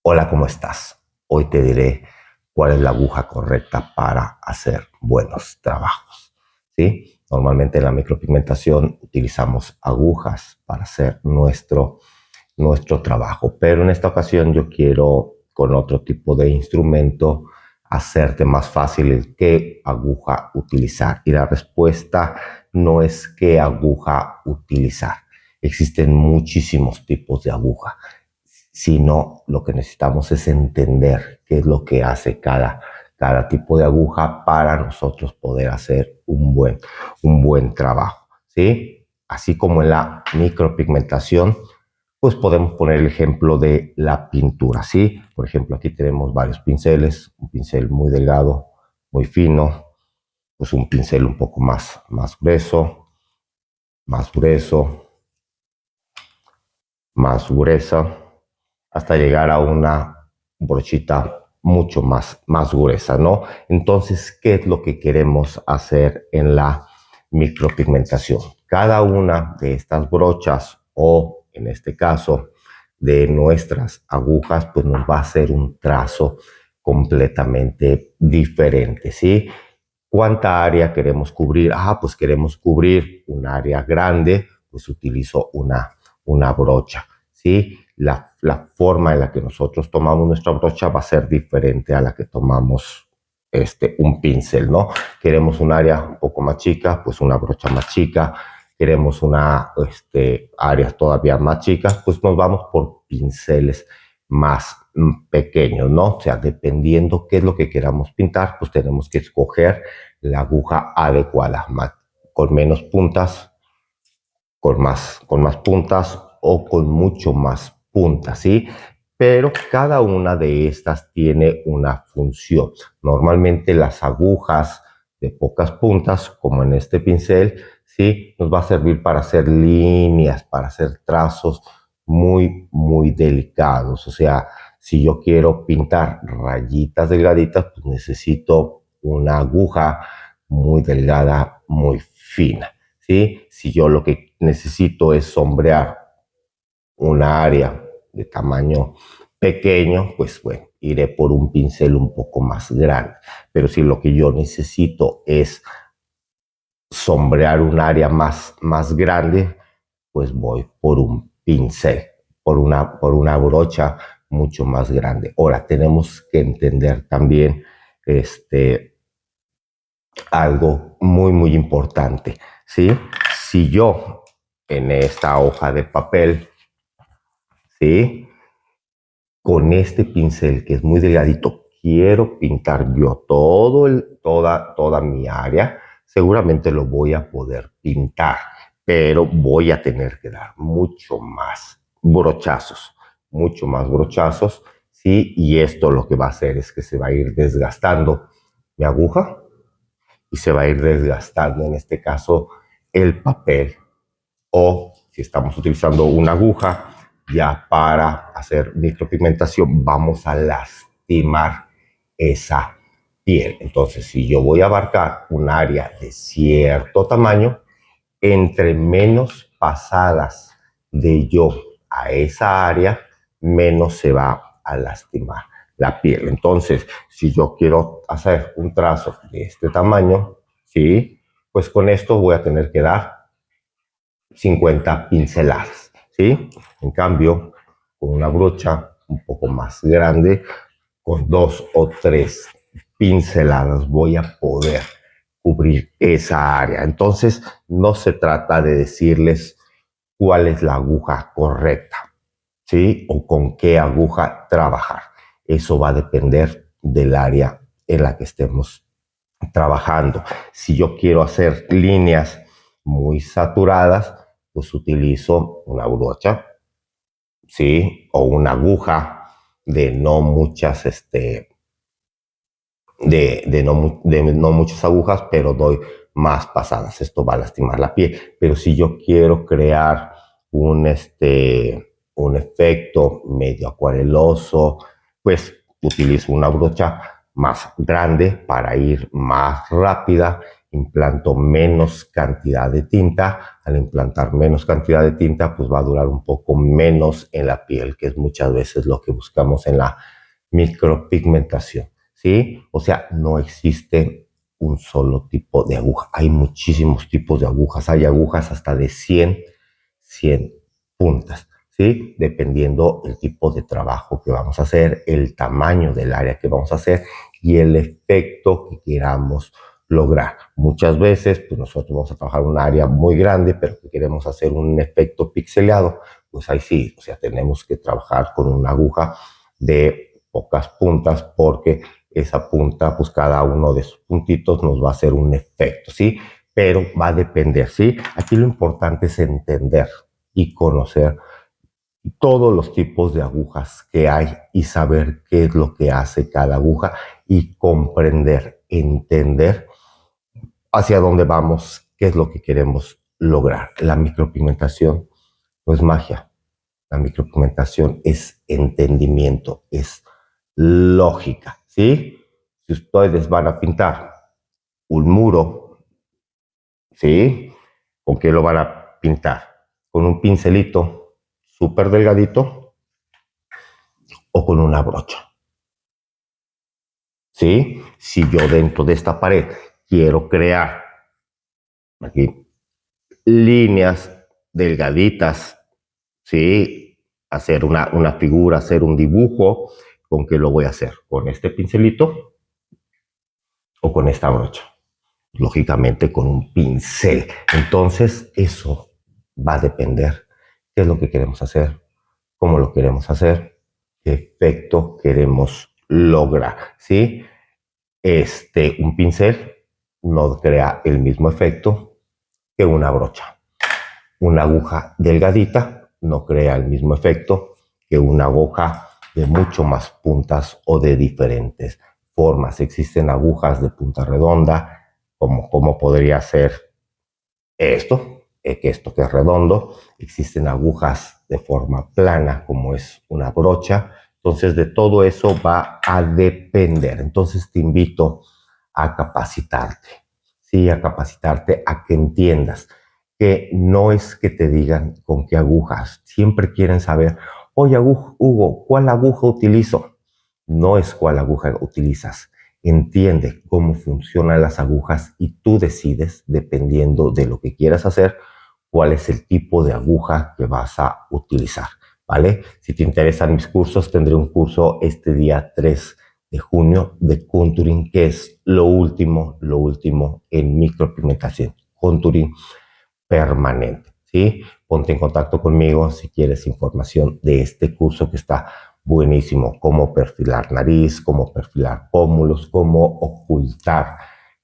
Hola, ¿cómo estás? Hoy te diré cuál es la aguja correcta para hacer buenos trabajos. ¿Sí? Normalmente en la micropigmentación utilizamos agujas para hacer nuestro trabajo, pero en esta ocasión yo quiero con otro tipo de instrumento hacerte más fácil el qué aguja utilizar. Y la respuesta no es qué aguja utilizar. Existen muchísimos tipos de aguja, sino lo que necesitamos es entender qué es lo que hace cada tipo de aguja para nosotros poder hacer un buen trabajo, ¿sí? Así como en la micropigmentación, pues podemos poner el ejemplo de la pintura, ¿sí? Por ejemplo, aquí tenemos varios pinceles, un pincel muy delgado, muy fino, pues un pincel un poco más grueso, más gruesa, hasta llegar a una brochita mucho más gruesa, ¿no? Entonces, ¿qué es lo que queremos hacer en la micropigmentación? Cada una de estas brochas o, en este caso, de nuestras agujas, pues nos va a hacer un trazo completamente diferente, ¿sí? ¿Cuánta área queremos cubrir? Pues queremos cubrir un área grande, pues utilizo una brocha, ¿sí? La forma en la que nosotros tomamos nuestra brocha va a ser diferente a la que tomamos un pincel, ¿no? Queremos un área un poco más chica, pues una brocha más chica. Queremos una área todavía más chica, pues nos vamos por pinceles más pequeños, ¿no? O sea, dependiendo qué es lo que queramos pintar, pues tenemos que escoger la aguja adecuada, con menos puntas, con más puntas o con mucho más puntas, ¿sí? Pero cada una de estas tiene una función. Normalmente las agujas de pocas puntas, como en este pincel, ¿sí? Nos va a servir para hacer líneas, para hacer trazos muy delicados. O sea, si yo quiero pintar rayitas delgaditas, pues necesito una aguja muy delgada, muy fina, ¿sí? Si yo lo que necesito es sombrear una área de tamaño pequeño, pues bueno, iré por un pincel un poco más grande. Pero si lo que yo necesito es sombrear un área más grande, pues voy por un pincel, por una brocha mucho más grande. Ahora, tenemos que entender también algo muy importante, ¿sí? Si yo en esta hoja de papel, ¿sí? Con este pincel que es muy delgadito, quiero pintar yo toda mi área, seguramente lo voy a poder pintar, pero voy a tener que dar mucho más brochazos, ¿sí? Y esto lo que va a hacer es que se va a ir desgastando mi aguja y se va a ir desgastando, en este caso, el papel, o si estamos utilizando una aguja ya para hacer micropigmentación, vamos a lastimar esa piel. Entonces, si yo voy a abarcar un área de cierto tamaño, entre menos pasadas de yo a esa área, menos se va a lastimar la piel. Entonces, si yo quiero hacer un trazo de este tamaño, ¿sí? Pues con esto voy a tener que dar 50 pinceladas, ¿sí? En cambio, con una brocha un poco más grande, con 2 o 3 pinceladas voy a poder cubrir esa área. Entonces, no se trata de decirles cuál es la aguja correcta, ¿sí? O con qué aguja trabajar. Eso va a depender del área en la que estemos trabajando. Si yo quiero hacer líneas muy saturadas, pues utilizo una brocha, ¿sí? O una aguja de no muchas, de no muchas agujas, pero doy más pasadas. Esto va a lastimar la piel. Pero si yo quiero crear un efecto medio acuareloso, pues utilizo una brocha más grande para ir más rápida implanto menos cantidad de tinta. Al implantar menos cantidad de tinta, pues va a durar un poco menos en la piel, que es muchas veces lo que buscamos en la micropigmentación, ¿sí? O sea, no existe un solo tipo de aguja. Hay muchísimos tipos de agujas. Hay agujas hasta de 100 puntas, ¿sí? Dependiendo el tipo de trabajo que vamos a hacer, el tamaño del área que vamos a hacer y el efecto que queramos lograr. Muchas veces, pues nosotros vamos a trabajar un área muy grande, pero que queremos hacer un efecto pixeleado, pues ahí sí, o sea, tenemos que trabajar con una aguja de pocas puntas porque esa punta, pues cada uno de sus puntitos nos va a hacer un efecto, ¿sí? Pero va a depender, ¿sí? Aquí lo importante es entender y conocer todos los tipos de agujas que hay y saber qué es lo que hace cada aguja y comprender, entender hacia dónde vamos, qué es lo que queremos lograr. La micropigmentación no es magia, la micropigmentación es entendimiento, es lógica, ¿sí? Si ustedes van a pintar un muro, ¿sí? ¿Con qué lo van a pintar? ¿Con un pincelito súper delgadito o con una brocha? ¿Sí? Si yo dentro de esta pared quiero crear aquí líneas delgaditas, ¿sí? Hacer una figura, hacer un dibujo, ¿con qué lo voy a hacer? ¿Con este pincelito o con esta brocha? Lógicamente con un pincel. Entonces eso va a depender qué es lo que queremos hacer, cómo lo queremos hacer, qué efecto queremos lograr, ¿sí? Un pincel no crea el mismo efecto que una brocha. Una aguja delgadita no crea el mismo efecto que una aguja de mucho más puntas o de diferentes formas. Existen agujas de punta redonda, como podría ser esto que es redondo. Existen agujas de forma plana, como es una brocha. Entonces, de todo eso va a depender. Entonces, te invito a capacitarte, ¿sí? A capacitarte, a que entiendas que no es que te digan con qué agujas. Siempre quieren saber, oye, Hugo, ¿cuál aguja utilizo? No es cuál aguja utilizas. Entiende cómo funcionan las agujas y tú decides, dependiendo de lo que quieras hacer, cuál es el tipo de aguja que vas a utilizar, ¿vale? Si te interesan mis cursos, tendré un curso este día 3 de junio de contouring, que es lo último en micropigmentación, contouring permanente, ¿sí? Ponte en contacto conmigo si quieres información de este curso que está buenísimo. Cómo perfilar nariz, cómo perfilar pómulos, cómo ocultar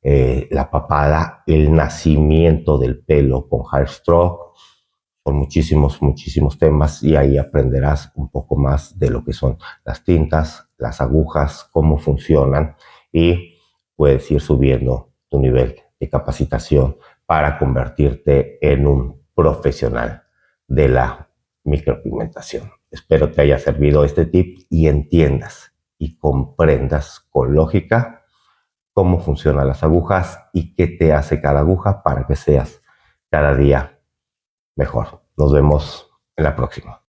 la papada, el nacimiento del pelo con hair stroke. Son muchísimos temas y ahí aprenderás un poco más de lo que son las tintas, las agujas, cómo funcionan y puedes ir subiendo tu nivel de capacitación para convertirte en un profesional de la micropigmentación. Espero te haya servido este tip y entiendas y comprendas con lógica cómo funcionan las agujas y qué te hace cada aguja para que seas cada día mejor. Nos vemos en la próxima.